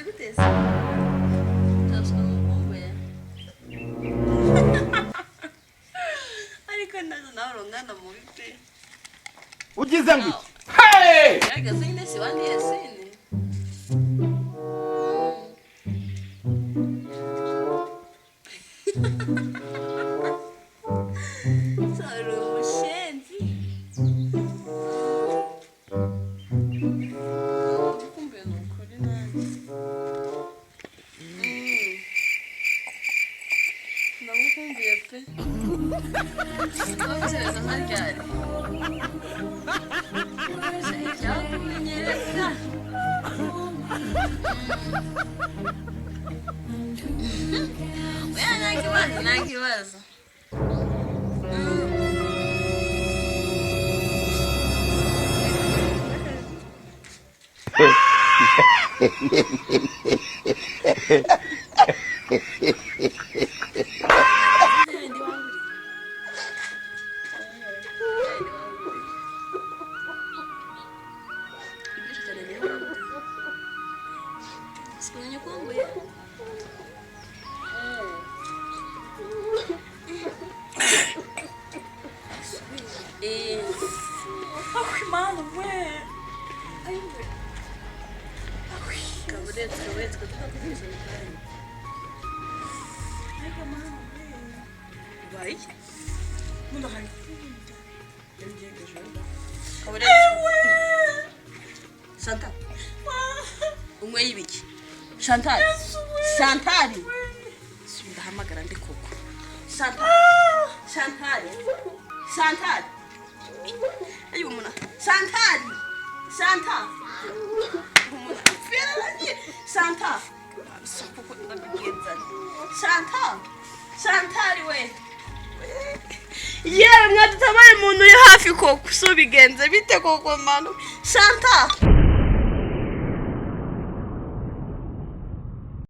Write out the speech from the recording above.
Bimeze gute se? Ndashaka mukumbuye. Ariko nawe urungana mu bipe. Ugize ngo iki? Hey! Yaga sine si wandi yesine. Saro mushenzi. Kumbe no kuri nani. Ndamukumbuye pe. Ntabwo ntaryari. Nakibazo. Sebenarnya kumbu ya. Ai, mano, ué. Ai, ué. Cabrete, que eu tô pensando. Ai, mano, ué. Vai? Não dá. Eu digo, Ai, Cabrete. ué. Santa. Umwe y'ibiki? Chantal. Chantal. Ndahamagara ndi koko. Chantal. Chantal. Chantal. Ayo muna. Chantal. Chantal. Fera lani. Chantal. Sopoko ndabigenza. Chantal. Chantal we. Yewe mwadutabaye umuntu uri hafi koko so bigenze bite koko mano. Chantal.